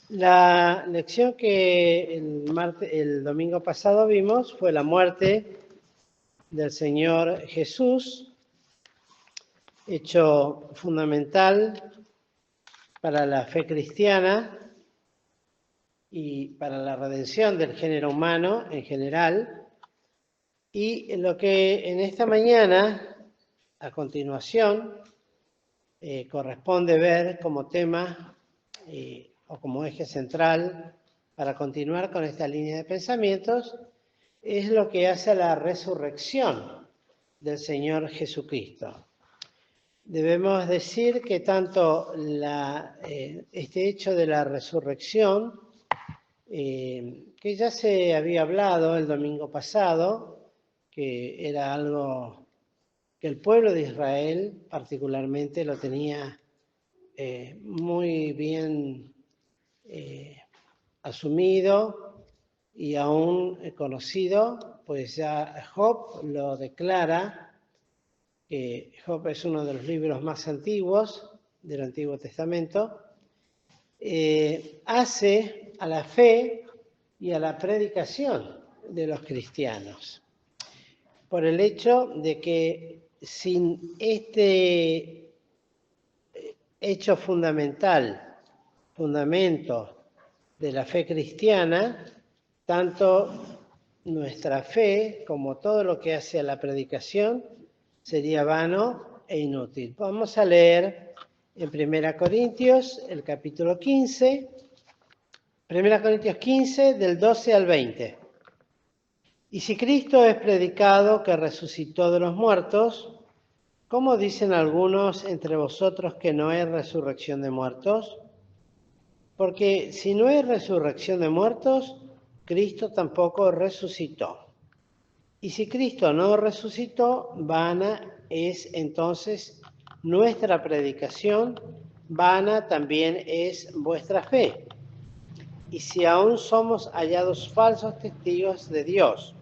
La lección que el domingo pasado vimos fue la muerte del Señor Jesús, hecho fundamental para la fe cristiana y para la redención del género humano en general. Y lo que en esta mañana, a continuación, corresponde ver como tema o como eje central para continuar con esta línea de pensamientos, es lo que hace a la resurrección del Señor Jesucristo. Debemos decir que tanto este hecho de la resurrección, que ya se había hablado el domingo pasado, que era algo que el pueblo de Israel particularmente lo tenía muy bien asumido y aún conocido, pues ya Job lo declara, que Job es uno de los libros más antiguos del Antiguo Testamento, hace a la fe y a la predicación de los cristianos, por el hecho de que sin este hecho fundamento de la fe cristiana, tanto nuestra fe como todo lo que hace a la predicación sería vano e inútil. Vamos a leer en 1 Corintios, el capítulo 15, 1 Corintios 15, del 12 al 20. Y si Cristo es predicado que resucitó de los muertos, ¿cómo dicen algunos entre vosotros que no hay resurrección de muertos? Porque si no hay resurrección de muertos, Cristo tampoco resucitó. Y si Cristo no resucitó, vana es entonces nuestra predicación, vana también es vuestra fe. Y si aún somos hallados falsos testigos de Dios,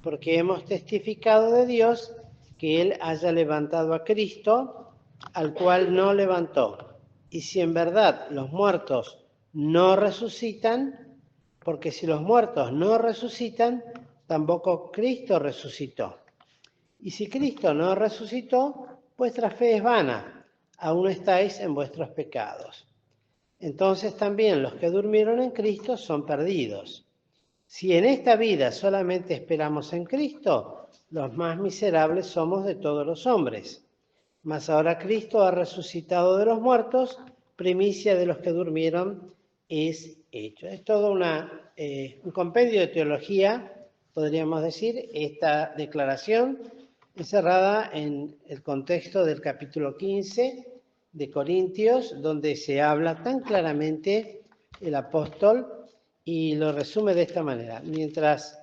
porque hemos testificado de Dios que Él haya levantado a Cristo, al cual no levantó. Y si en verdad los muertos no resucitan, porque si los muertos no resucitan, tampoco Cristo resucitó. Y si Cristo no resucitó, vuestra fe es vana, aún estáis en vuestros pecados. Entonces también los que durmieron en Cristo son perdidos. Si en esta vida solamente esperamos en Cristo, los más miserables somos de todos los hombres. Mas ahora Cristo ha resucitado de los muertos, primicia de los que durmieron es hecho. Es todo un compendio de teología, podríamos decir, esta declaración encerrada en el contexto del capítulo 15 de Corintios, donde se habla tan claramente el apóstol y lo resume de esta manera. Mientras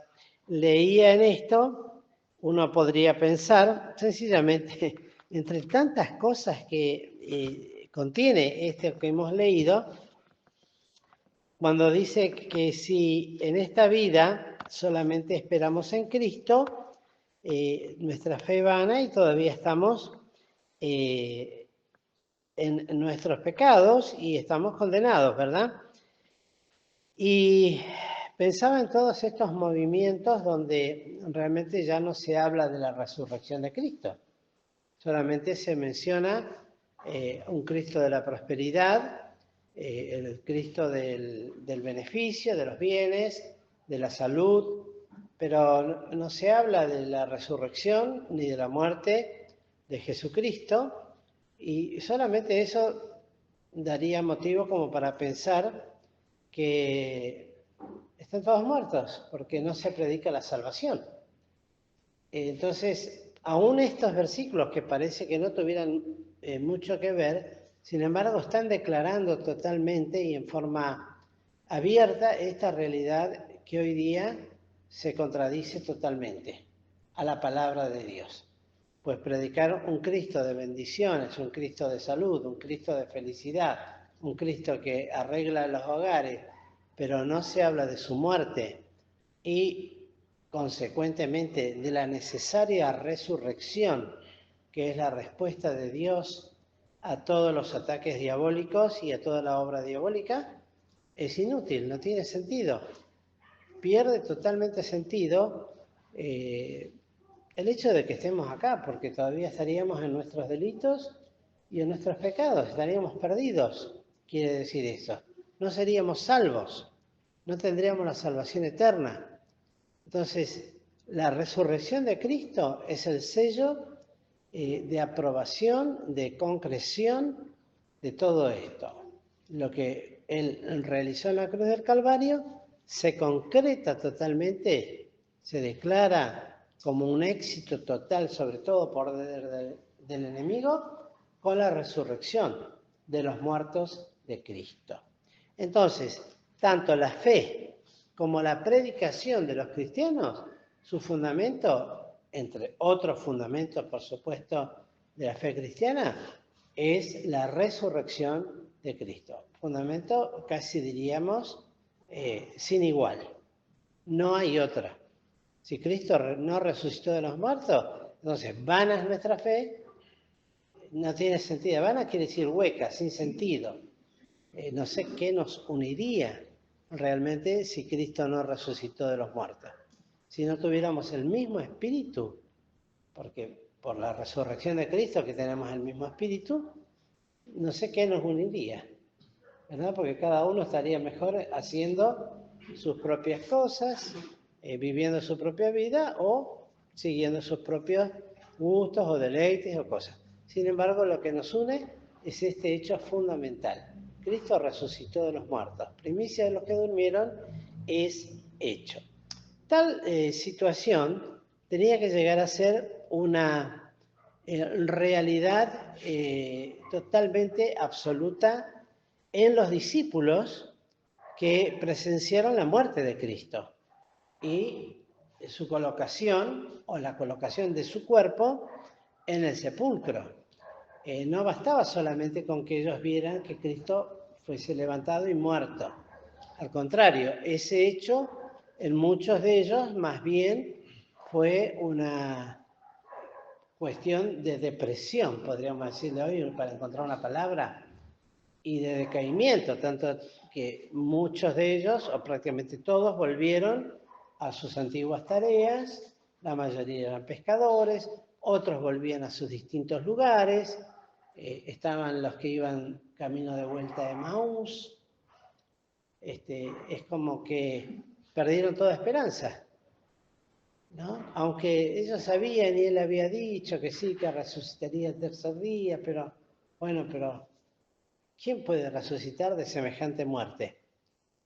leía en esto, uno podría pensar sencillamente, entre tantas cosas que contiene esto que hemos leído, cuando dice que si en esta vida solamente esperamos en Cristo, nuestra fe vana y todavía estamos en nuestros pecados y estamos condenados, ¿verdad? Y pensaba en todos estos movimientos donde realmente ya no se habla de la resurrección de Cristo. Solamente se menciona un Cristo de la prosperidad, el Cristo del beneficio, de los bienes, de la salud, pero no se habla de la resurrección ni de la muerte de Jesucristo, y solamente eso daría motivo como para pensar que están todos muertos porque no se predica la salvación. Entonces, aún estos versículos que parece que no tuvieran mucho que ver, sin embargo están declarando totalmente y en forma abierta esta realidad que hoy día se contradice totalmente a la palabra de Dios. Pues predicar un Cristo de bendiciones, un Cristo de salud, un Cristo de felicidad, un Cristo que arregla los hogares, pero no se habla de su muerte y consecuentemente de la necesaria resurrección, que es la respuesta de Dios a todos los ataques diabólicos y a toda la obra diabólica, es inútil, no tiene sentido. Pierde totalmente sentido el hecho de que estemos acá, porque todavía estaríamos en nuestros delitos y en nuestros pecados, estaríamos perdidos, quiere decir eso. No seríamos salvos, no tendríamos la salvación eterna. Entonces, la resurrección de Cristo es el sello de aprobación, de concreción de todo esto. Lo que Él realizó en la cruz del Calvario se concreta totalmente, se declara como un éxito total, sobre todo por del enemigo, con la resurrección de los muertos de Cristo. Entonces, tanto la fe como la predicación de los cristianos, su fundamento, entre otros fundamentos, por supuesto, de la fe cristiana, es la resurrección de Cristo. Fundamento, casi diríamos, sin igual. No hay otra. Si Cristo no resucitó de los muertos, entonces vana es nuestra fe, no tiene sentido. Vana quiere decir hueca, sin sentido. No sé qué nos uniría realmente si Cristo no resucitó de los muertos. Si no tuviéramos el mismo espíritu, porque por la resurrección de Cristo que tenemos el mismo espíritu, no sé qué nos uniría, ¿verdad? Porque cada uno estaría mejor haciendo sus propias cosas, viviendo su propia vida o siguiendo sus propios gustos o deleites o cosas. Sin embargo, lo que nos une es este hecho fundamental. Cristo resucitó de los muertos. Primicia de los que durmieron es hecho. Tal situación tenía que llegar a ser una realidad totalmente absoluta en los discípulos que presenciaron la muerte de Cristo y su colocación o la colocación de su cuerpo en el sepulcro. No bastaba solamente con que ellos vieran que Cristo fuese levantado y muerto. Al contrario, ese hecho en muchos de ellos más bien fue una cuestión de depresión, podríamos decirle hoy, para encontrar una palabra, y de decaimiento, tanto que muchos de ellos, o prácticamente todos, volvieron a sus antiguas tareas, la mayoría eran pescadores, otros volvían a sus distintos lugares, estaban los que iban camino de vuelta de Emaús, es como que perdieron toda esperanza, ¿no? Aunque ellos sabían y él había dicho que sí, que resucitaría el tercer día, pero bueno, pero ¿quién puede resucitar de semejante muerte?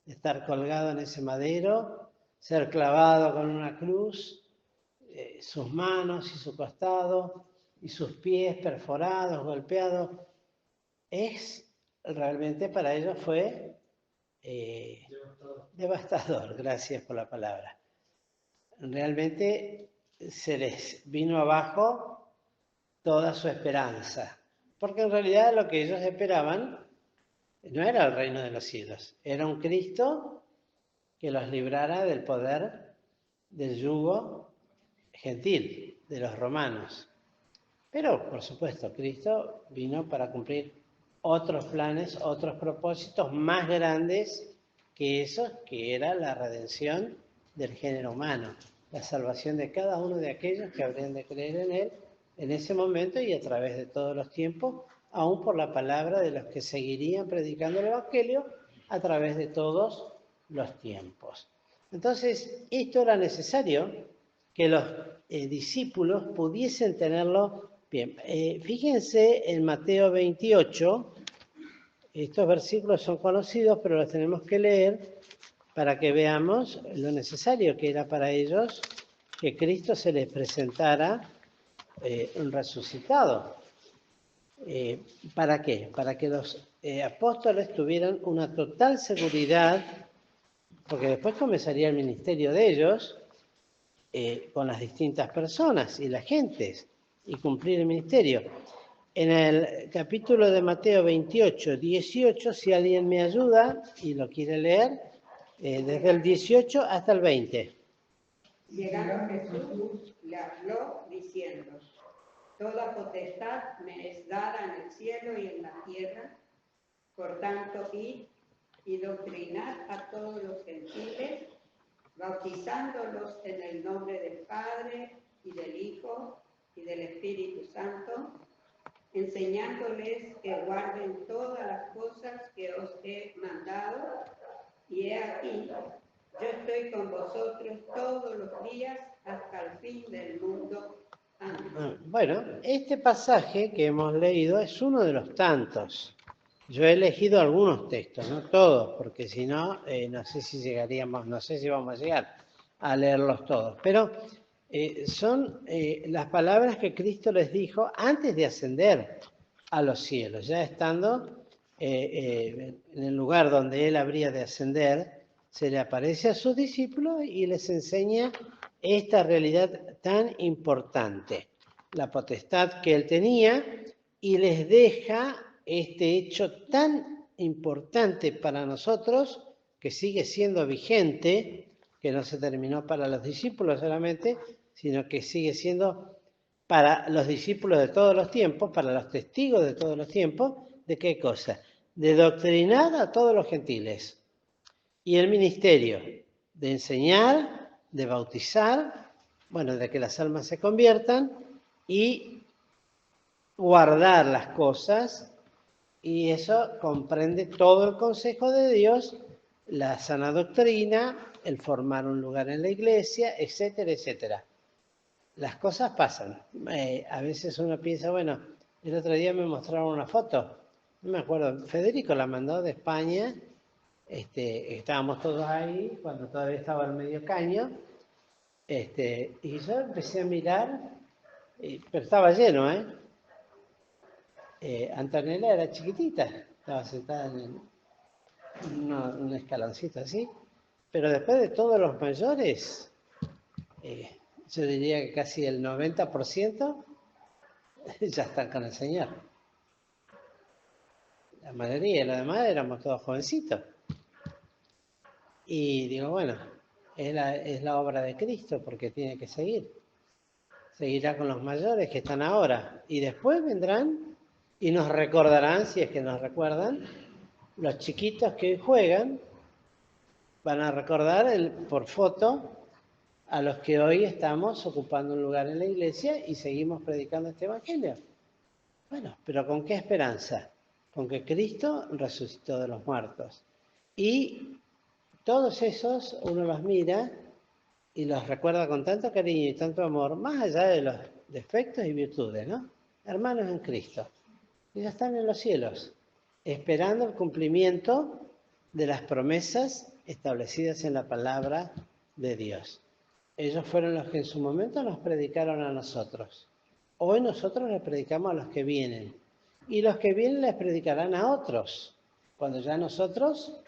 Estar colgado en ese madero, ser clavado con una cruz, sus manos y su costado y sus pies perforados, golpeados. Realmente para ellos fue devastador, gracias por la palabra. Realmente se les vino abajo toda su esperanza, porque en realidad lo que ellos esperaban no era el reino de los cielos, era un Cristo que los librara del poder del yugo gentil de los romanos. Pero, por supuesto, Cristo vino para cumplir otros planes, otros propósitos más grandes que esos, que era la redención del género humano, la salvación de cada uno de aquellos que habrían de creer en Él en ese momento y a través de todos los tiempos, aún por la palabra de los que seguirían predicando el Evangelio a través de todos los tiempos. Entonces, esto era necesario que los discípulos pudiesen tenerlo bien. Fíjense en Mateo 28, estos versículos son conocidos, pero los tenemos que leer para que veamos lo necesario que era para ellos que Cristo se les presentara resucitado. ¿Para qué? Para que los apóstoles tuvieran una total seguridad, porque después comenzaría el ministerio de ellos con las distintas personas y las gentes y cumplir el ministerio. En el capítulo de Mateo 28, 18, si alguien me ayuda y lo quiere leer, desde el 18 hasta el 20. Llegando Jesús, le habló diciendo: Toda potestad me es dada en el cielo y en la tierra. Por tanto, id y doctrinad a todos los gentiles, bautizándolos en el nombre del Padre y del Hijo y del Espíritu Santo, enseñándoles que guarden todas las cosas que os he mandado, y he aquí, yo estoy con vosotros todos los días hasta el fin del mundo. Amén. Bueno, este pasaje que hemos leído es uno de los tantos. Yo he elegido algunos textos, no todos, porque si no, no sé si llegaríamos, no sé si vamos a llegar a leerlos todos. Pero son las palabras que Cristo les dijo antes de ascender a los cielos, ya estando en el lugar donde Él habría de ascender, se le aparece a sus discípulos y les enseña esta realidad tan importante, la potestad que Él tenía, y les deja este hecho tan importante para nosotros, que sigue siendo vigente, que no se terminó para los discípulos solamente, sino que sigue siendo para los discípulos de todos los tiempos, para los testigos de todos los tiempos. ¿De qué cosa? De doctrinar a todos los gentiles. Y el ministerio de enseñar, de bautizar, bueno, de que las almas se conviertan y guardar las cosas, y eso comprende todo el consejo de Dios, la sana doctrina, el formar un lugar en la iglesia, etcétera, etcétera. Las cosas pasan. A veces uno piensa, bueno, el otro día me mostraron una foto, no me acuerdo, Federico la mandó de España, estábamos todos ahí cuando todavía estaba el medio caño, y yo empecé a mirar, pero estaba lleno, Antonella era chiquitita, estaba sentada en un escaloncito así, pero después de todos los mayores, yo diría que casi el 90% ya están con el Señor. La mayoría, lo demás éramos todos jovencitos. Y digo, bueno, es la obra de Cristo porque tiene que seguir. Seguirá con los mayores que están ahora. Y después vendrán y nos recordarán, si es que nos recuerdan, los chiquitos que hoy juegan, van a recordar por foto a los que hoy estamos ocupando un lugar en la iglesia y seguimos predicando este evangelio. Bueno, pero ¿con qué esperanza? Con que Cristo resucitó de los muertos. Y todos esos uno los mira y los recuerda con tanto cariño y tanto amor, más allá de los defectos y virtudes, ¿no? Hermanos en Cristo. Ellos están en los cielos, esperando el cumplimiento de las promesas establecidas en la palabra de Dios. Ellos fueron los que en su momento nos predicaron a nosotros. Hoy nosotros les predicamos a los que vienen. Y los que vienen les predicarán a otros, cuando ya nosotros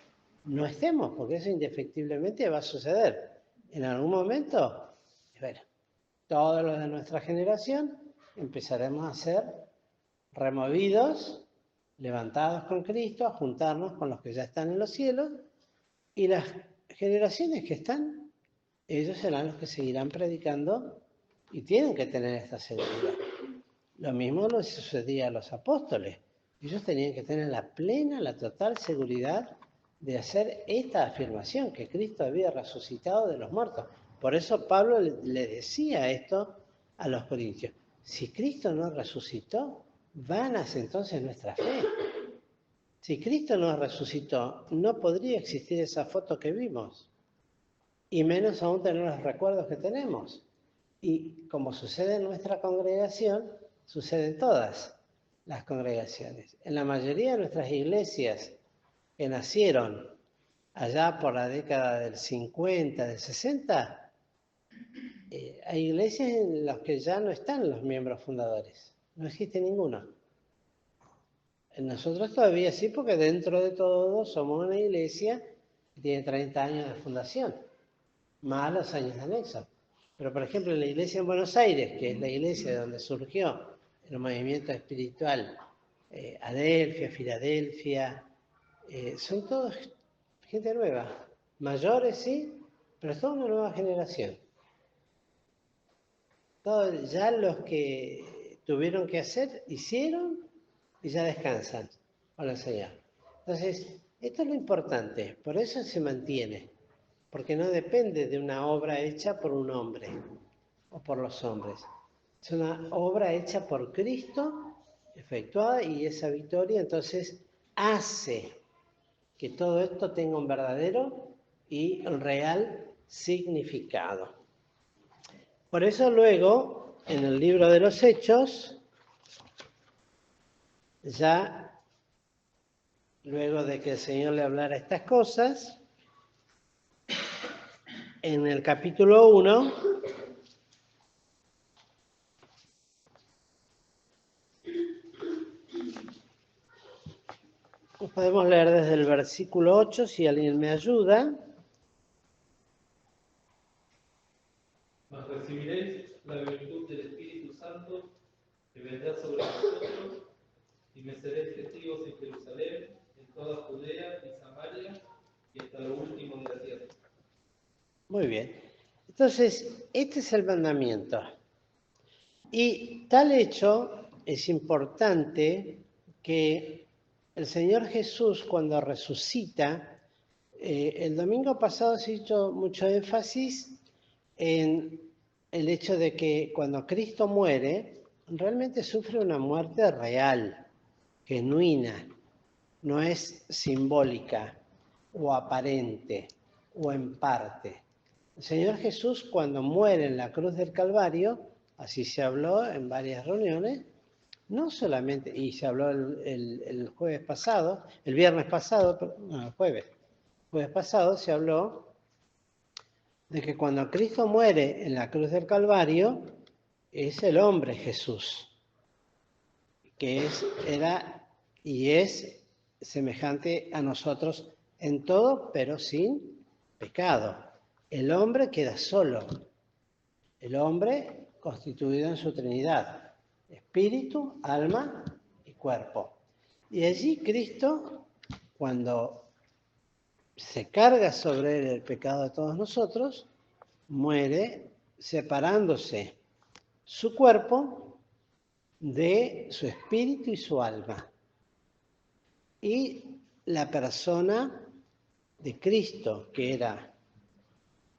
no estemos, porque eso indefectiblemente va a suceder. En algún momento, bueno, todos los de nuestra generación empezaremos a ser removidos, levantados con Cristo, a juntarnos con los que ya están en los cielos, y las generaciones que están, ellos serán los que seguirán predicando y tienen que tener esta seguridad. Lo mismo les sucedía a los apóstoles. Ellos tenían que tener la plena, la total seguridad de hacer esta afirmación, que Cristo había resucitado de los muertos. Por eso Pablo le decía esto a los corintios. Si Cristo no resucitó, vana es entonces nuestra fe. Si Cristo no resucitó, no podría existir esa foto que vimos. Y menos aún tener los recuerdos que tenemos. Y como sucede en nuestra congregación, sucede en todas las congregaciones. En la mayoría de nuestras iglesias que nacieron allá por la década del 50, del 60, hay iglesias en las que ya no están los miembros fundadores. No existe ninguno. Nosotros todavía sí, porque dentro de todo somos una iglesia que tiene 30 años de fundación, más los años de anexo. Pero, por ejemplo, en la iglesia en Buenos Aires, que es la iglesia donde surgió el movimiento espiritual, Adelfia, Filadelfia, son todos gente nueva, mayores sí, pero es toda una nueva generación. Todos ya los que tuvieron que hacer, hicieron y ya descansan con el Señor. Entonces, Esto es lo importante, por eso se mantiene, porque no depende de una obra hecha por un hombre o por los hombres. Es una obra hecha por Cristo, efectuada, y esa victoria entonces hace que todo esto tenga un verdadero y real significado. Por eso luego, en el libro de los Hechos, ya luego de que el Señor le hablara estas cosas, en el capítulo 1, podemos leer desde el versículo 8, si alguien me ayuda. Mas recibiréis la virtud del Espíritu Santo, que vendrá sobre vosotros, y me seréis testigos en Jerusalén, en toda Judea y Samaria, y hasta lo último de la tierra. Muy bien. Entonces, este es el mandamiento. Y tal hecho es importante que el Señor Jesús, cuando resucita, el domingo pasado se hizo mucho énfasis en el hecho de que cuando Cristo muere, realmente sufre una muerte real, genuina, no es simbólica o aparente o en parte. El Señor Jesús, cuando muere en la cruz del Calvario, así se habló en varias reuniones, no solamente, y se habló el jueves pasado, el viernes pasado, no, el jueves pasado se habló de que cuando Cristo muere en la cruz del Calvario, es el hombre Jesús, que era y es semejante a nosotros en todo, pero sin pecado. El hombre queda solo. El hombre constituido en su Trinidad, espíritu, alma y cuerpo. Y allí Cristo, cuando se carga sobre él el pecado de todos nosotros, muere separándose su cuerpo de su espíritu y su alma. Y la persona de Cristo, que era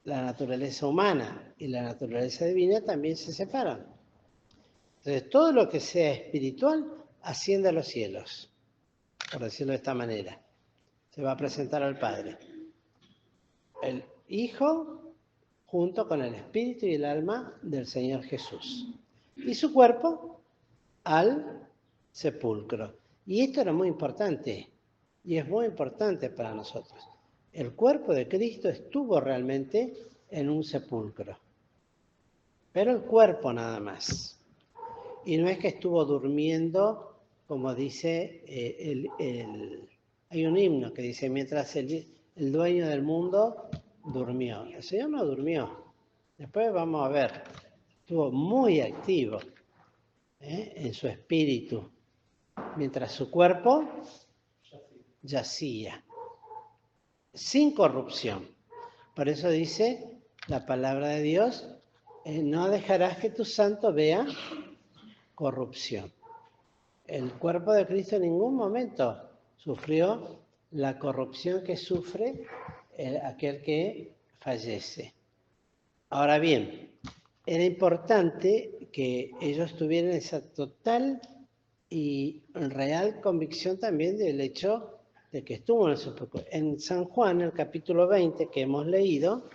la naturaleza humana y la naturaleza divina, también se separan. Entonces, todo lo que sea espiritual asciende a los cielos, por decirlo de esta manera. Se va a presentar al Padre. El Hijo junto con el espíritu y el alma del Señor Jesús. Y su cuerpo al sepulcro. Y esto era muy importante, y es muy importante para nosotros. El cuerpo de Cristo estuvo realmente en un sepulcro, pero el cuerpo nada más. Y no es que estuvo durmiendo, como dice hay un himno que dice, mientras el dueño del mundo durmió. El Señor no durmió. Después vamos a ver, estuvo muy activo en su espíritu, mientras su cuerpo yacía, sin corrupción. Por eso dice la palabra de Dios, no dejarás que tu santo vea corrupción. El cuerpo de Cristo en ningún momento sufrió la corrupción que sufre aquel que fallece. Ahora bien, era importante que ellos tuvieran esa total y real convicción también del hecho de que estuvo en el sepulcro. En San Juan, el capítulo 20 que hemos leído,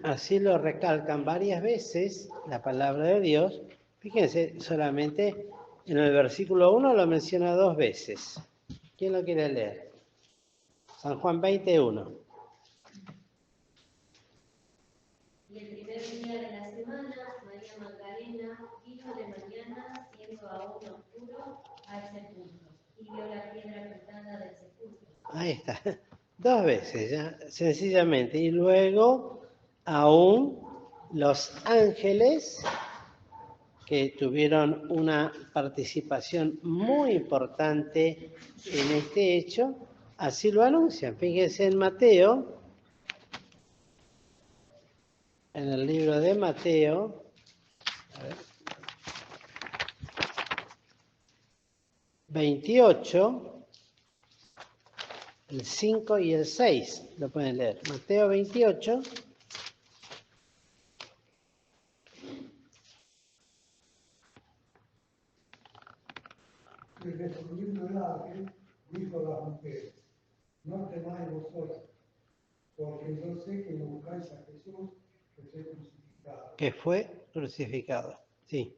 así lo recalcan varias veces la palabra de Dios. Fíjense, solamente en el versículo 1 lo menciona 2 veces. ¿Quién lo quiere leer? San Juan 21. Y el primer día de la semana, María Magdalena vino de mañana, siendo aún oscuro, al sepulcro, y vio la piedra quitada del sepulcro. Ahí está. 2 veces, ya, sencillamente. Y luego, aún los ángeles, que tuvieron una participación muy importante en este hecho, así lo anuncian. Fíjense en Mateo, en el libro de Mateo, a ver, 28, el 5 y el 6, lo pueden leer. Mateo 28. Y respondiendo el ángel, dijo a las mujeres: no temáis vosotras, porque yo sé que buscáis a Jesús que fue crucificado. Que fue crucificado, sí.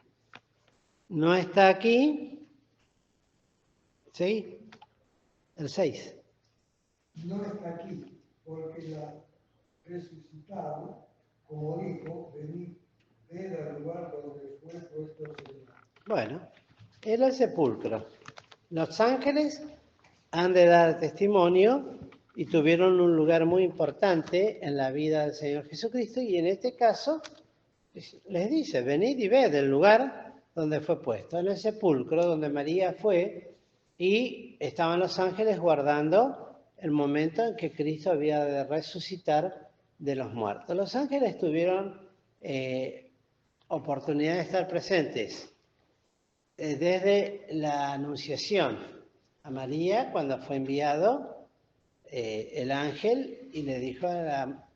No está aquí, ¿sí? El 6. No está aquí, porque la resucitado, como dijo, venid, ved al lugar donde fue puesto el Señor. Bueno, era el sepulcro. Los ángeles han de dar testimonio y tuvieron un lugar muy importante en la vida del Señor Jesucristo, y en este caso les dice: venid y ved el lugar donde fue puesto, en el sepulcro donde María fue, y estaban los ángeles guardando el momento en que Cristo había de resucitar de los muertos. Los ángeles tuvieron oportunidad de estar presentes desde la anunciación a María, cuando fue enviado el ángel y le dijo a la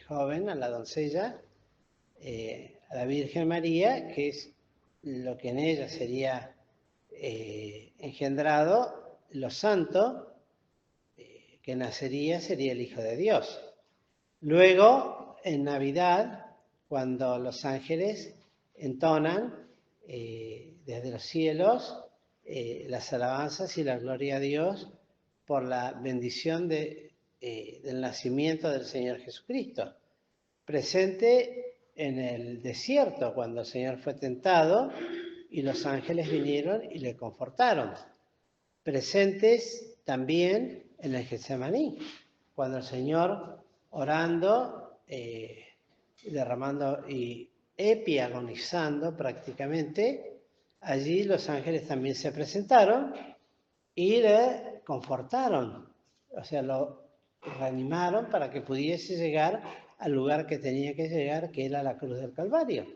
joven, a la doncella, a la Virgen María, que es lo que en ella sería engendrado, lo santo que nacería sería el Hijo de Dios. Luego, en Navidad, cuando los ángeles entonan desde los cielos las alabanzas y la gloria a Dios por la bendición del nacimiento del Señor Jesucristo. Presente en el desierto, cuando el Señor fue tentado y los ángeles vinieron y le confortaron. Presentes también en el Getsemaní, cuando el Señor, orando, derramando y epiagonizando prácticamente, allí los ángeles también se presentaron y le confortaron, o sea, lo reanimaron para que pudiese llegar al lugar que tenía que llegar, que era la cruz del Calvario.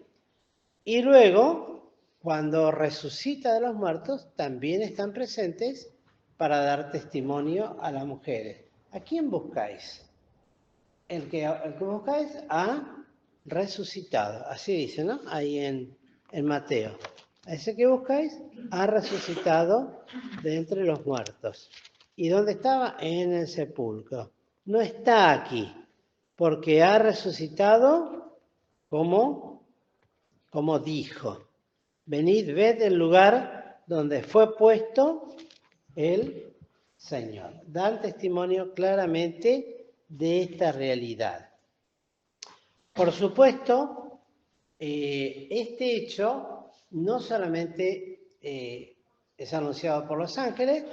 Y luego, cuando resucita de los muertos, también están presentes para dar testimonio a las mujeres. ¿A quién buscáis? El que buscáis ha resucitado, así dice, ¿no? Ahí en Mateo. A ese que buscáis ha resucitado de entre los muertos. ¿Y dónde estaba? En el sepulcro. No está aquí, porque ha resucitado como dijo. Venid, ved el lugar donde fue puesto el Señor. Dan testimonio claramente de esta realidad. Por supuesto, este hecho no solamente es anunciado por los ángeles,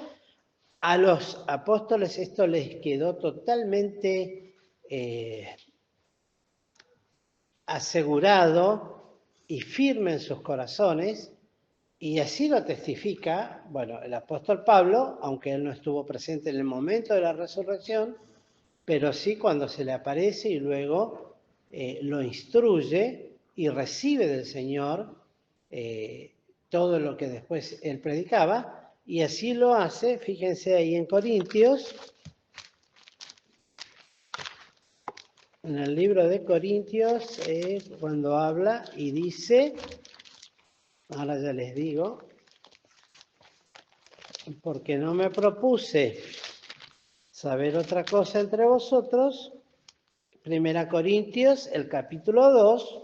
a los apóstoles esto les quedó totalmente asegurado y firme en sus corazones, y así lo testifica, bueno, el apóstol Pablo, aunque él no estuvo presente en el momento de la resurrección, pero sí cuando se le aparece y luego lo instruye y recibe del Señor todo lo que después él predicaba, y así lo hace, fíjense ahí en Corintios, en el libro de Corintios, cuando habla y dice, ahora ya les digo, porque no me propuse saber otra cosa entre vosotros. 1 Corintios, el capítulo 2.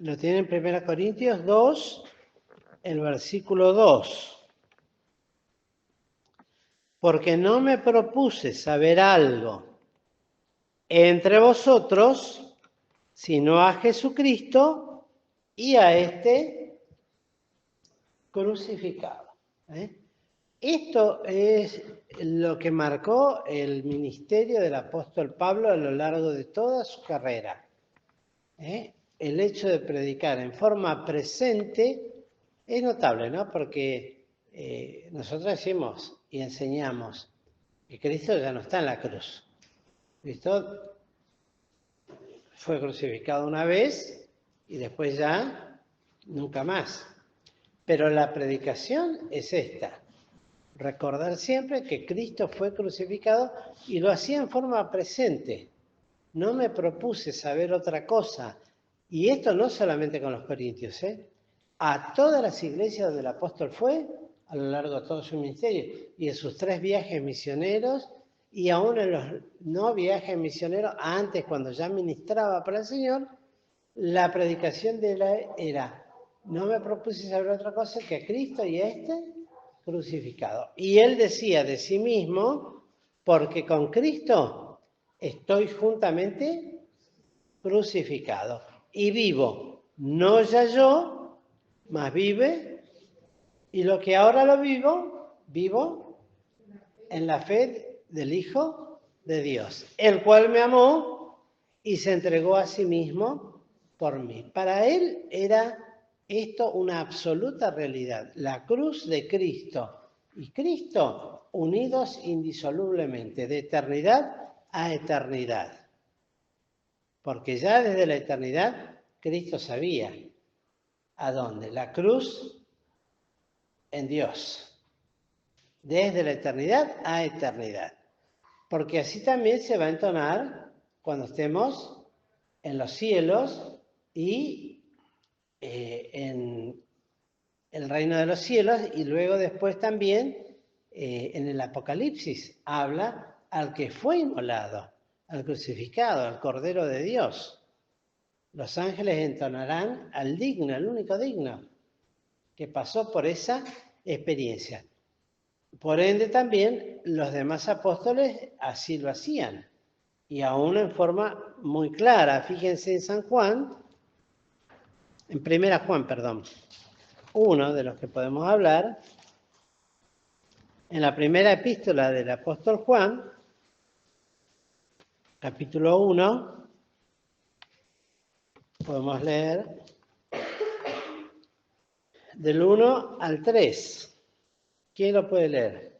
Lo tienen 1 Corintios 2, el versículo 2. Porque no me propuse saber algo entre vosotros, sino a Jesucristo y a este crucificado. Esto es lo que marcó el ministerio del apóstol Pablo a lo largo de toda su carrera. El hecho de predicar en forma presente es notable, ¿no? Porque nosotros decimos y enseñamos que Cristo ya no está en la cruz. Cristo fue crucificado una vez y después ya nunca más. Pero la predicación es esta. Recordar siempre que Cristo fue crucificado y lo hacía en forma presente. No me propuse saber otra cosa. Y esto no solamente con los corintios, a todas las iglesias donde el apóstol fue, a lo largo de todo su ministerio, y en sus 3 viajes misioneros, y aún en los no viajes misioneros, antes cuando ya ministraba para el Señor, la predicación de él era, no me propuse saber otra cosa que a Cristo y a crucificado. Y él decía de sí mismo, porque con Cristo estoy juntamente crucificado y vivo, no ya yo, mas vive, y lo que ahora lo vivo en la fe del Hijo de Dios, el cual me amó y se entregó a sí mismo por mí. Para él era esto una absoluta realidad, la cruz de Cristo y Cristo unidos indisolublemente, de eternidad a eternidad. Porque ya desde la eternidad Cristo sabía a dónde, la cruz en Dios, desde la eternidad a eternidad. Porque así también se va a entonar cuando estemos en los cielos y en el reino de los cielos, y luego después también en el Apocalipsis habla al que fue inmolado, al crucificado, al Cordero de Dios. Los ángeles entonarán al digno, al único digno, que pasó por esa experiencia. Por ende también los demás apóstoles así lo hacían, y aún en forma muy clara. Fíjense en San Juan, en Primera Juan, perdón, uno de los que podemos hablar, en la primera epístola del apóstol Juan, capítulo 1, podemos leer del 1 al 3. ¿Quién lo puede leer?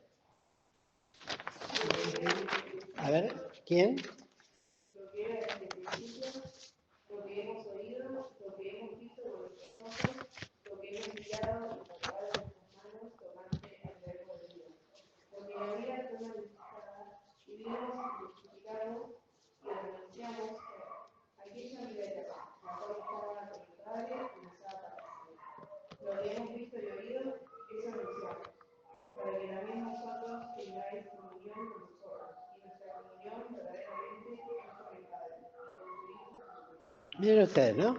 A ver, ¿quién? Lo que era desde el principio, lo que hemos oído, lo que hemos visto con nuestros ojos, lo que hemos mirado y tocado en nuestras manos tocante al verbo de Dios. Porque la vida fue manifestada y vimos y testificamos y anunciamos aquella vida eterna, la cual estaba con el Padre y nos ha aparecido. Lo que hemos visto y oído, eso anunciamos, para que también nosotros tengáis comunión con nosotros. Miren ustedes, ¿no?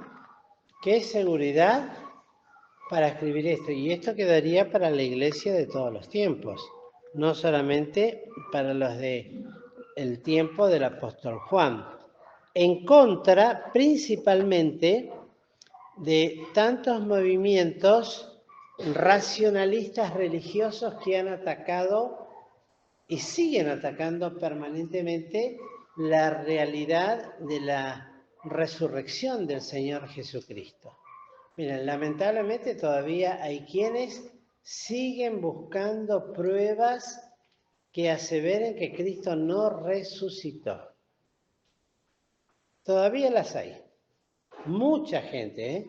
Qué seguridad para escribir esto. Y esto quedaría para la iglesia de todos los tiempos, no solamente para los de el tiempo del apóstol Juan. En contra, principalmente, de tantos movimientos racionalistas religiosos que han atacado y siguen atacando permanentemente la realidad de la resurrección del Señor Jesucristo. Miren, lamentablemente todavía hay quienes siguen buscando pruebas que aseveren que Cristo no resucitó. Todavía las hay. Mucha gente,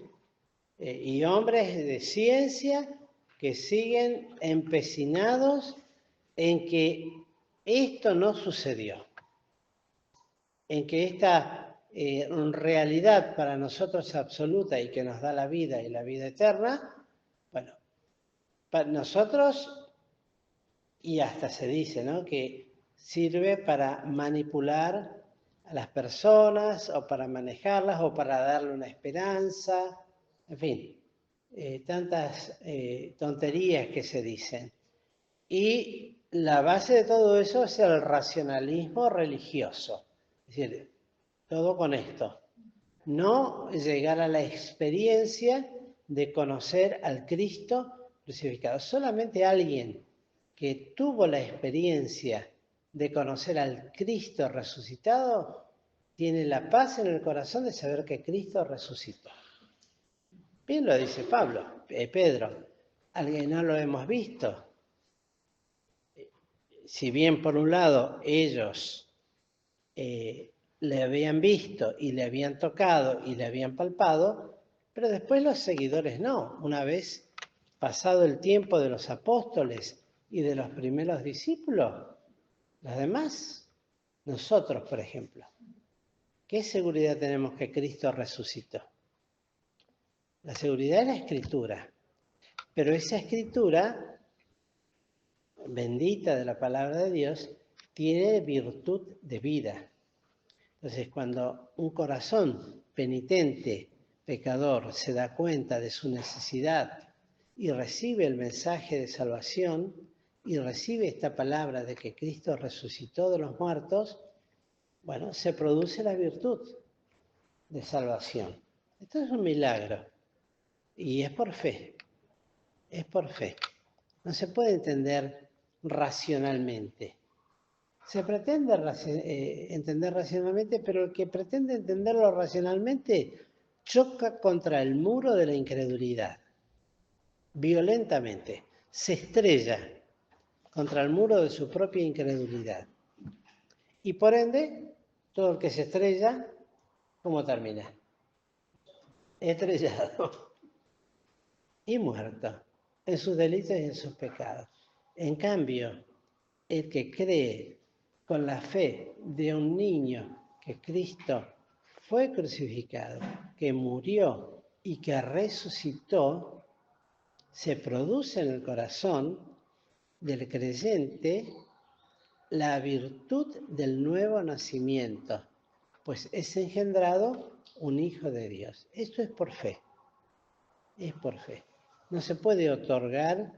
y hombres de ciencia que siguen empecinados en que esto no sucedió, en que esta realidad para nosotros absoluta y que nos da la vida y la vida eterna, bueno, para nosotros, y hasta se dice, ¿no?, que sirve para manipular a las personas o para manejarlas o para darle una esperanza, en fin, tantas tonterías que se dicen. Y la base de todo eso es el racionalismo religioso. Es decir, todo con esto. No llegar a la experiencia de conocer al Cristo crucificado. Solamente alguien que tuvo la experiencia de conocer al Cristo resucitado tiene la paz en el corazón de saber que Cristo resucitó. Bien lo dice Pedro. Alguien no lo hemos visto. Si bien por un lado ellos le habían visto y le habían tocado y le habían palpado, pero después los seguidores no. Una vez pasado el tiempo de los apóstoles y de los primeros discípulos, los demás, nosotros, por ejemplo, ¿qué seguridad tenemos que Cristo resucitó? La seguridad es la Escritura, pero esa Escritura, bendita de la palabra de Dios, tiene virtud de vida. Entonces, cuando un corazón penitente, pecador, se da cuenta de su necesidad y recibe el mensaje de salvación y recibe esta palabra de que Cristo resucitó de los muertos, bueno, se produce la virtud de salvación. Esto es un milagro y es por fe, es por fe. No se puede entender racionalmente. Se pretende entender racionalmente, pero el que pretende entenderlo racionalmente choca contra el muro de la incredulidad, violentamente. Se estrella contra el muro de su propia incredulidad. Y por ende, todo el que se estrella, ¿cómo termina? Estrellado y muerto en sus delitos y en sus pecados. En cambio, el que cree con la fe de un niño que Cristo fue crucificado, que murió y que resucitó, se produce en el corazón del creyente la virtud del nuevo nacimiento, pues es engendrado un hijo de Dios. Esto es por fe, es por fe. No se puede otorgar,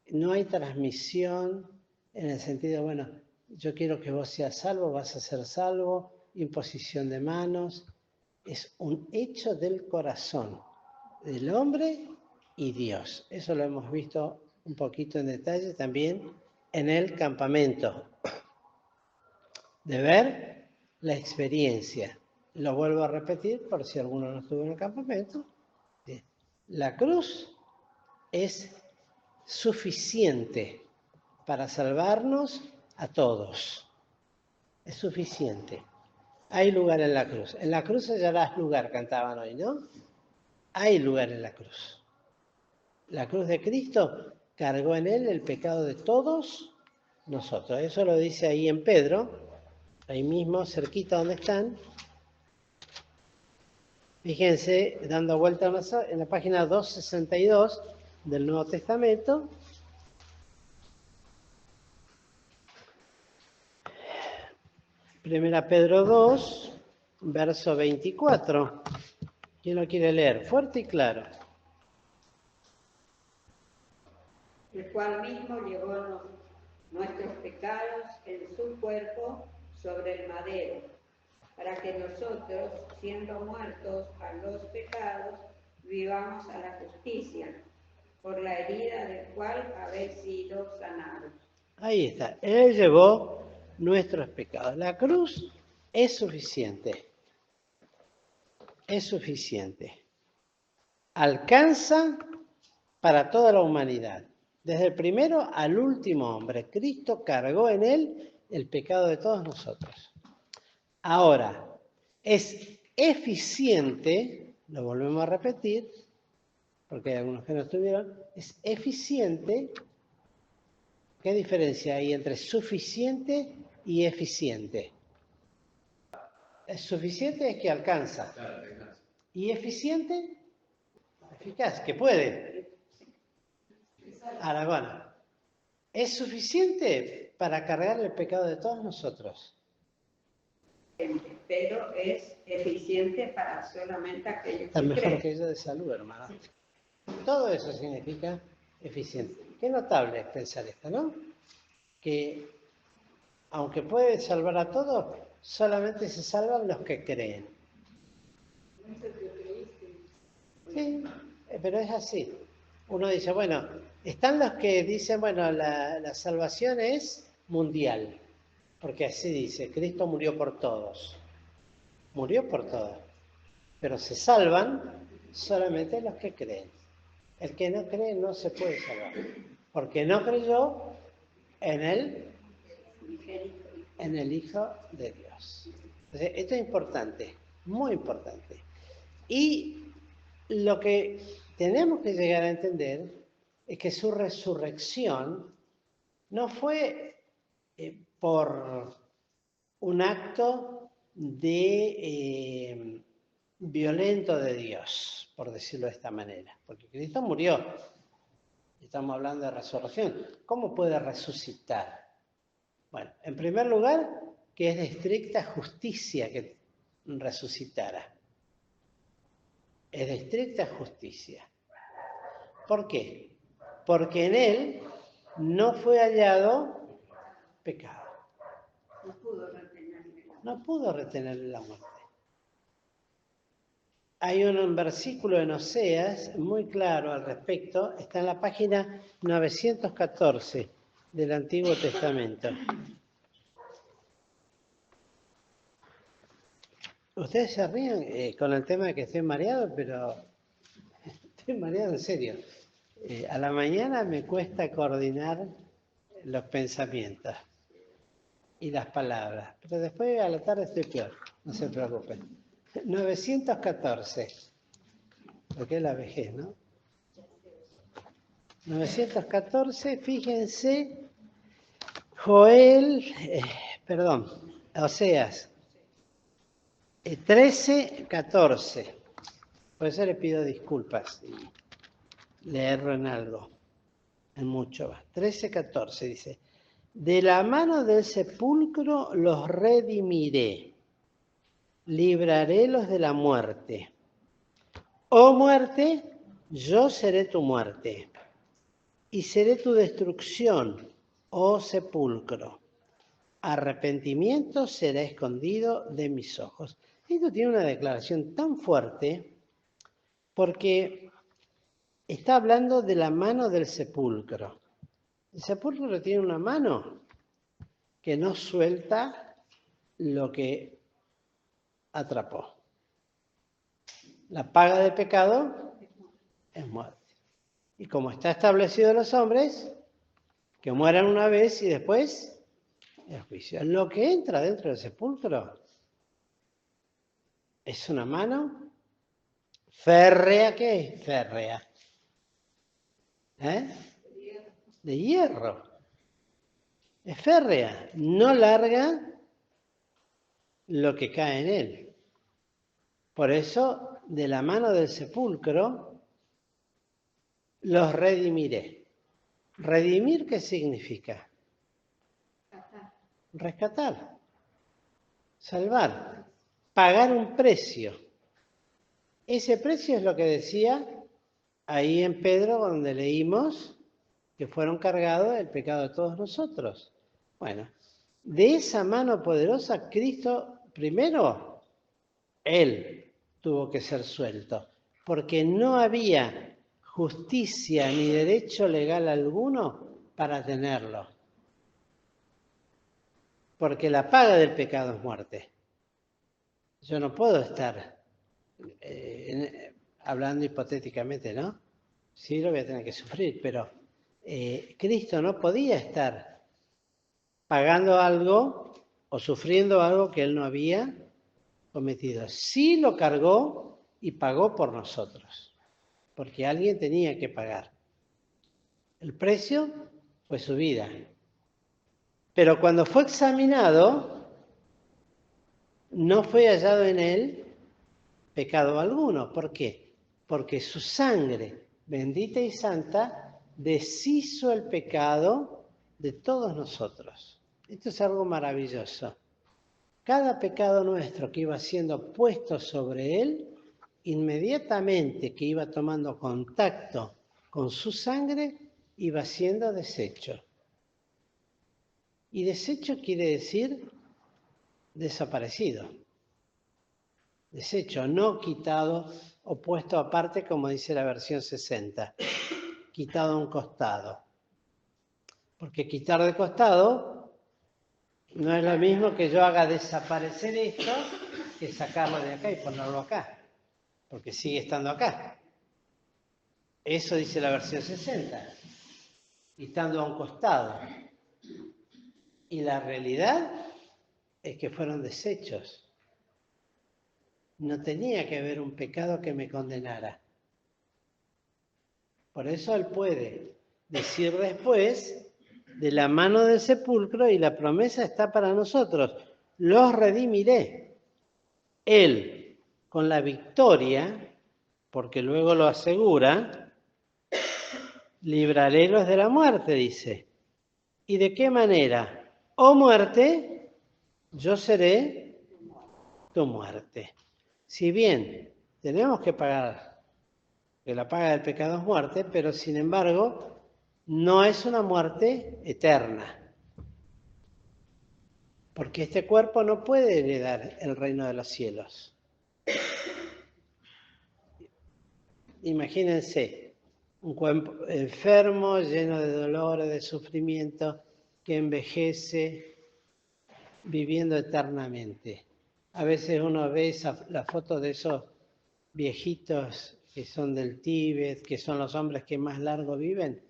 no hay transmisión en el sentido, bueno, yo quiero que vos seas salvo, vas a ser salvo, imposición de manos. Es un hecho del corazón, del hombre y Dios. Eso lo hemos visto un poquito en detalle también en el campamento. De ver la experiencia. Lo vuelvo a repetir por si alguno no estuvo en el campamento. La cruz es suficiente para salvarnos a todos. Es suficiente. Hay lugar en la cruz. En la cruz hallarás lugar, cantaban hoy, ¿no? Hay lugar en la cruz. La cruz de Cristo cargó en él el pecado de todos nosotros. Eso lo dice ahí en Pedro, ahí mismo, cerquita donde están. Fíjense, dando vuelta en la página 262 del Nuevo Testamento. Primera Pedro 2, verso 24. ¿Quién lo quiere leer? Fuerte y claro. El cual mismo llevó nuestros pecados en su cuerpo sobre el madero, para que nosotros, siendo muertos a los pecados, vivamos a la justicia, por la herida del cual habéis sido sanados. Ahí está. Él llevó nuestros pecados. La cruz es suficiente. Es suficiente. Alcanza para toda la humanidad. Desde el primero al último hombre. Cristo cargó en él el pecado de todos nosotros. Ahora, es eficiente, lo volvemos a repetir, porque hay algunos que no estuvieron, es eficiente. ¿Qué diferencia hay entre suficiente y eficiente? Es suficiente es que alcanza. Y eficiente, eficaz, que puede. Ahora, bueno, es suficiente para cargar el pecado de todos nosotros. Pero es eficiente para solamente aquellos Está que mejor creen. que yo de salud, hermano. Todo eso significa eficiente. Qué notable es pensar esto, ¿no? Que aunque puede salvar a todos, solamente se salvan los que creen. Sí, pero es así. Uno dice, bueno, están los que dicen, bueno, la salvación es mundial, porque así dice, Cristo murió por todos. Murió por todos. Pero se salvan solamente los que creen. El que no cree no se puede salvar, porque no creyó en el Hijo de Dios. Entonces, esto es importante, muy importante. Y lo que tenemos que llegar a entender es que su resurrección no fue por un acto de violento de Dios, por decirlo de esta manera, porque Cristo murió. Estamos hablando de resurrección. ¿Cómo puede resucitar? Bueno, en primer lugar, que es de estricta justicia que resucitara. Es de estricta justicia. ¿Por qué? Porque en él no fue hallado pecado. No pudo retenerle la muerte. Hay un versículo en Oseas muy claro al respecto, está en la página 914 del Antiguo Testamento. Ustedes se ríen con el tema de que estoy mareado, pero estoy mareado en serio. A la mañana me cuesta coordinar los pensamientos y las palabras, pero después a la tarde estoy peor, no se preocupen. 914, porque es la vejez, ¿no? 914, fíjense, Oseas 13:14. Por eso le pido disculpas y le erro en algo, en mucho. 13:14 dice, de la mano del sepulcro los redimiré, librarélos de la muerte. Oh muerte, yo seré tu muerte, y seré tu destrucción, oh sepulcro. Arrepentimiento será escondido de mis ojos. Esto tiene una declaración tan fuerte porque está hablando de la mano del sepulcro. El sepulcro tiene una mano que no suelta lo que atrapó. La paga del pecado es muerte. Y como está establecido en los hombres, que mueran una vez y después el juicio. Lo que entra dentro del sepulcro es una mano férrea. ¿Qué es férrea? De hierro. Es férrea, no larga lo que cae en él. Por eso, de la mano del sepulcro, los redimiré. ¿Redimir qué significa? Rescatar, salvar, pagar un precio. Ese precio es lo que decía ahí en Pedro, donde leímos que fueron cargados el pecado de todos nosotros. Bueno, de esa mano poderosa, Cristo, primero, Él tuvo que ser suelto, porque no había justicia ni derecho legal alguno para tenerlo. Porque la paga del pecado es muerte. Yo no puedo estar hablando hipotéticamente, ¿no? Sí, lo voy a tener que sufrir, pero Cristo no podía estar pagando algo o sufriendo algo que Él no había cometido. Sí lo cargó y pagó por nosotros, porque alguien tenía que pagar. El precio fue su vida. Pero cuando fue examinado, no fue hallado en él pecado alguno. ¿Por qué? Porque su sangre, bendita y santa, deshizo el pecado de todos nosotros. Esto es algo maravilloso. Cada pecado nuestro que iba siendo puesto sobre él, inmediatamente que iba tomando contacto con su sangre, iba siendo deshecho. Y deshecho quiere decir desaparecido. Deshecho, no quitado o puesto aparte, como dice la versión 60. Quitado a un costado. Porque quitar de costado no es lo mismo que yo haga desaparecer esto que sacarlo de acá y ponerlo acá. Porque sigue estando acá. Eso dice la versión 60. Quitando a un costado. Y la realidad es que fueron deshechos. No tenía que haber un pecado que me condenara. Por eso Él puede decir después, de la mano del sepulcro, y la promesa está para nosotros, los redimiré. Él, con la victoria, porque luego lo asegura, librarélos de la muerte, dice. ¿Y de qué manera? Oh muerte, yo seré tu muerte. Si bien tenemos que pagar, que la paga del pecado es muerte, pero sin embargo no es una muerte eterna. Porque este cuerpo no puede heredar el reino de los cielos. Imagínense, un cuerpo enfermo, lleno de dolores, de sufrimiento, que envejece, viviendo eternamente. A veces uno ve la foto de esos viejitos que son del Tíbet, que son los hombres que más largo viven,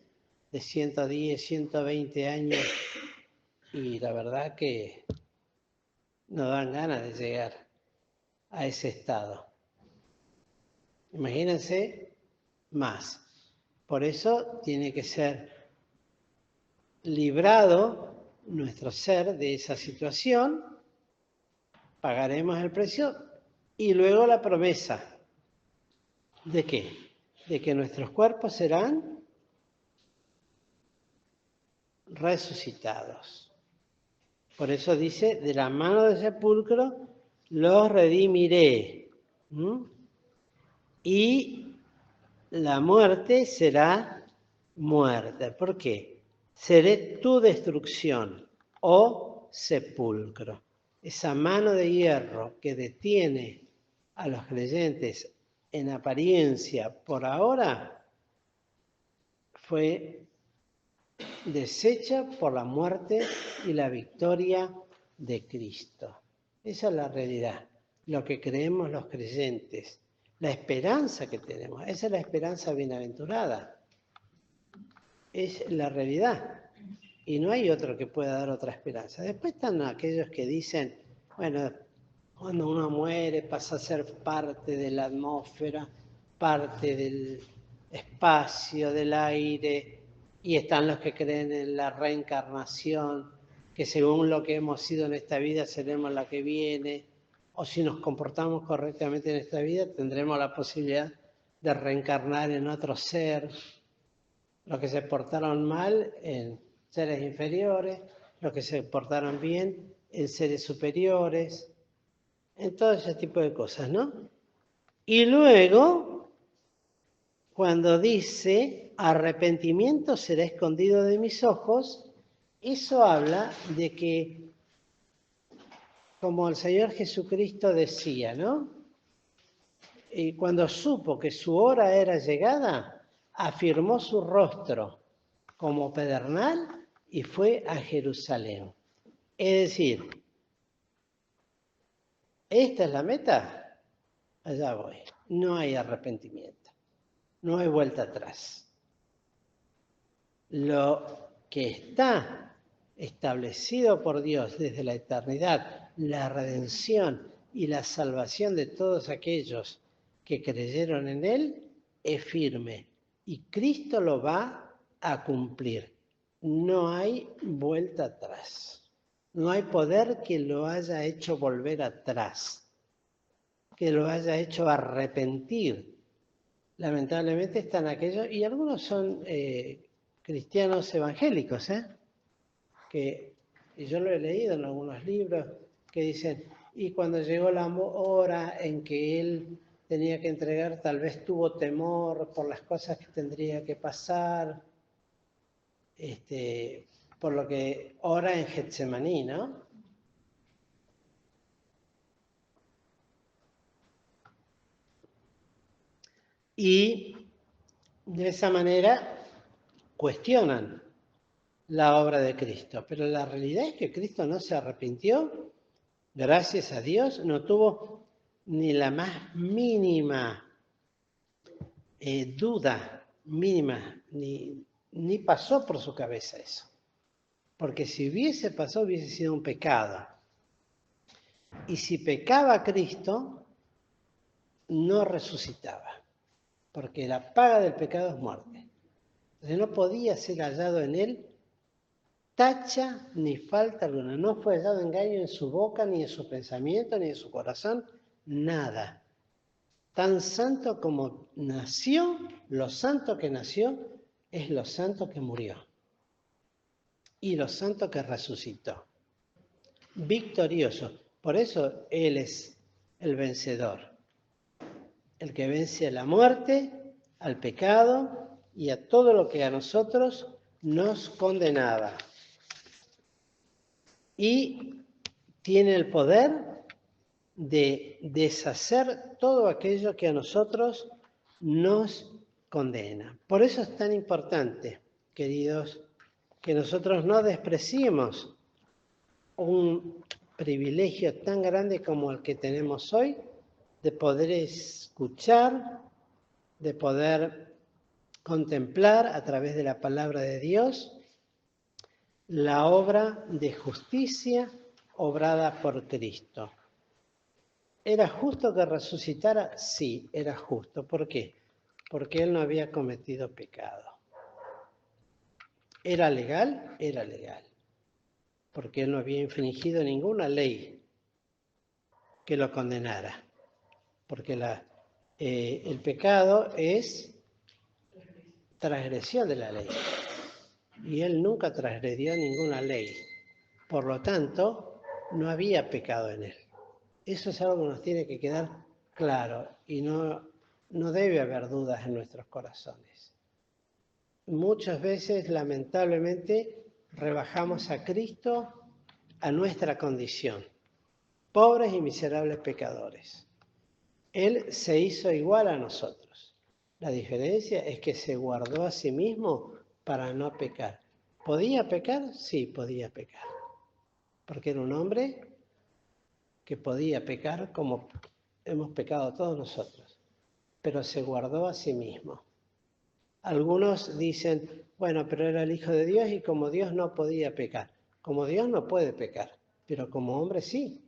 de 110, 120 años, y la verdad que no dan ganas de llegar a ese estado. Imagínense más. Por eso tiene que ser librado nuestro ser de esa situación, pagaremos el precio y luego la promesa. ¿De qué? De que nuestros cuerpos serán resucitados. Por eso dice, de la mano del sepulcro los redimiré. Y la muerte será muerte. ¿Por qué? Seré tu destrucción, oh sepulcro. Esa mano de hierro que detiene a los creyentes en apariencia por ahora fue deshecha por la muerte y la victoria de Cristo. Esa es la realidad, lo que creemos los creyentes, la esperanza que tenemos. Esa es la esperanza bienaventurada. Es la realidad. Y no hay otro que pueda dar otra esperanza. Después están aquellos que dicen, bueno, cuando uno muere pasa a ser parte de la atmósfera, parte del espacio, del aire, y están los que creen en la reencarnación, que según lo que hemos sido en esta vida seremos la que viene, o si nos comportamos correctamente en esta vida tendremos la posibilidad de reencarnar en otro ser. Los que se portaron mal en seres inferiores, los que se portaron bien en seres superiores, en todo ese tipo de cosas, ¿no? Y luego, cuando dice, arrepentimiento será escondido de mis ojos, eso habla de que, como el Señor Jesucristo decía, ¿no? Y cuando supo que su hora era llegada, afirmó su rostro como pedernal y fue a Jerusalén. Es decir, ¿esta es la meta? Allá voy. No hay arrepentimiento. No hay vuelta atrás. Lo que está establecido por Dios desde la eternidad, la redención y la salvación de todos aquellos que creyeron en Él, es firme. Y Cristo lo va a cumplir. No hay vuelta atrás. No hay poder que lo haya hecho volver atrás, que lo haya hecho arrepentir. Lamentablemente están aquellos, y algunos son cristianos evangélicos, que y yo lo he leído en algunos libros, que dicen, y cuando llegó la hora en que él tenía que entregar, tal vez tuvo temor por las cosas que tendría que pasar, por lo que ora en Getsemaní, ¿no? Y de esa manera cuestionan la obra de Cristo. Pero la realidad es que Cristo no se arrepintió, gracias a Dios, no tuvo ni la más mínima duda, mínima, ni pasó por su cabeza eso. Porque si hubiese pasado, hubiese sido un pecado. Y si pecaba Cristo, no resucitaba, porque la paga del pecado es muerte. Entonces no podía ser hallado en él tacha ni falta alguna. No fue hallado engaño en su boca, ni en su pensamiento, ni en su corazón, nada. Tan santo como nació, lo santo que nació es lo santo que murió y lo santo que resucitó. Victorioso. Por eso Él es el vencedor, el que vence a la muerte, al pecado y a todo lo que a nosotros nos condenaba. Y tiene el poder de deshacer todo aquello que a nosotros nos condena. Por eso es tan importante, queridos, que nosotros no despreciemos un privilegio tan grande como el que tenemos hoy, de poder escuchar, de poder contemplar a través de la palabra de Dios la obra de justicia obrada por Cristo. ¿Era justo que resucitara? Sí, era justo. ¿Por qué? Porque Él no había cometido pecado. ¿Era legal? Era legal. Porque Él no había infringido ninguna ley que lo condenara. Porque el pecado es transgresión de la ley. Y Él nunca transgredió ninguna ley. Por lo tanto, no había pecado en Él. Eso es algo que nos tiene que quedar claro y no debe haber dudas en nuestros corazones. Muchas veces, lamentablemente, rebajamos a Cristo a nuestra condición, pobres y miserables pecadores. Él se hizo igual a nosotros. La diferencia es que se guardó a sí mismo para no pecar. ¿Podía pecar? Sí, podía pecar. Porque era un hombre que podía pecar como hemos pecado todos nosotros, pero se guardó a sí mismo. Algunos dicen, bueno, pero era el Hijo de Dios y como Dios no podía pecar. Como Dios no puede pecar, pero como hombre sí.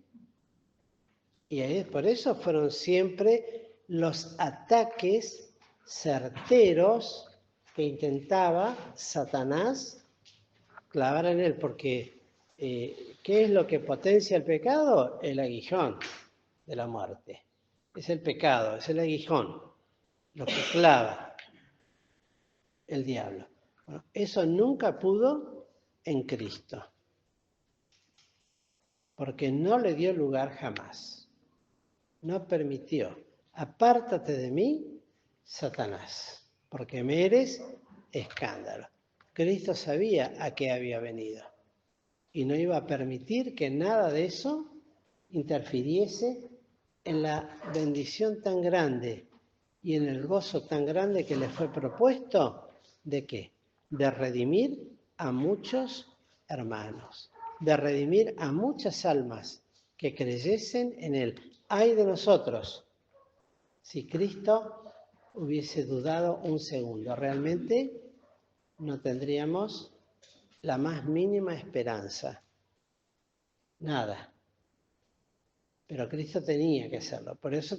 Y por eso fueron siempre los ataques certeros que intentaba Satanás clavar en él, porque ¿qué es lo que potencia el pecado? El aguijón de la muerte. Es el pecado, es el aguijón, lo que clava el diablo. Bueno, eso nunca pudo en Cristo, porque no le dio lugar jamás. No permitió. Apártate de mí, Satanás, porque me eres escándalo. Cristo sabía a qué había venido y no iba a permitir que nada de eso interfiriese en la bendición tan grande y en el gozo tan grande que le fue propuesto, ¿de qué? De redimir a muchos hermanos, de redimir a muchas almas que creyesen en él. Ay de nosotros, si Cristo hubiese dudado un segundo, realmente no tendríamos la más mínima esperanza. Nada. Pero Cristo tenía que hacerlo. Por eso,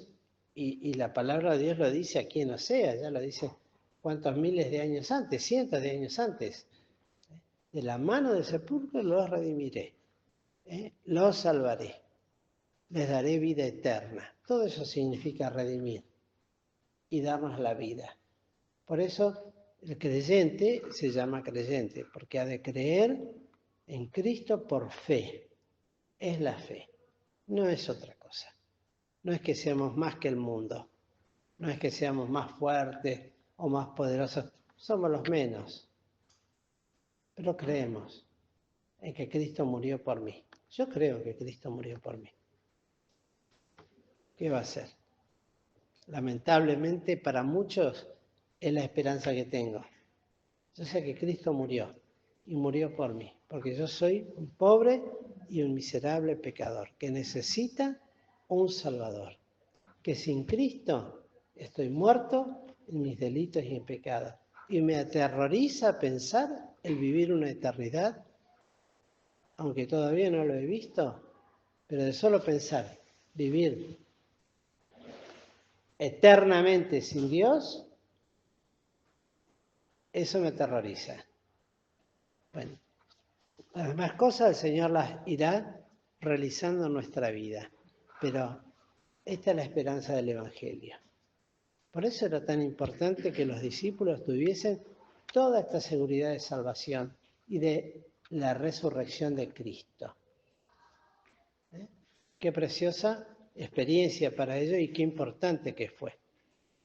y la palabra de Dios lo dice a quien no sea, ya lo dice cuántos miles de años antes, cientos de años antes. De la mano del sepulcro los redimiré, los salvaré, les daré vida eterna. Todo eso significa redimir y darnos la vida. Por eso el creyente se llama creyente, porque ha de creer en Cristo por fe. Es la fe, no es otra cosa. No es que seamos más que el mundo, no es que seamos más fuertes o más poderosos, somos los menos. Pero creemos en que Cristo murió por mí. Yo creo que Cristo murió por mí. ¿Qué va a hacer? Lamentablemente para muchos es la esperanza que tengo. Yo sé que Cristo murió y murió por mí, porque yo soy un pobre y un miserable pecador que necesita un Salvador. Que sin Cristo estoy muerto en mis delitos y en pecados. Y me aterroriza pensar el vivir una eternidad, aunque todavía no lo he visto, pero de solo pensar vivir eternamente sin Dios, eso me aterroriza. Bueno, las demás cosas el Señor las irá realizando en nuestra vida, pero esta es la esperanza del Evangelio. Por eso era tan importante que los discípulos tuviesen toda esta seguridad de salvación y de la resurrección de Cristo. Qué preciosa experiencia para ellos y qué importante que fue,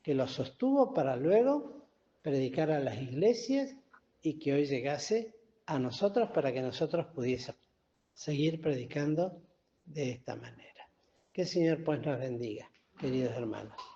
que lo sostuvo para luego predicar a las iglesias y que hoy llegase a nosotros para que nosotros pudiésemos seguir predicando de esta manera. Que el Señor pues nos bendiga, queridos hermanos.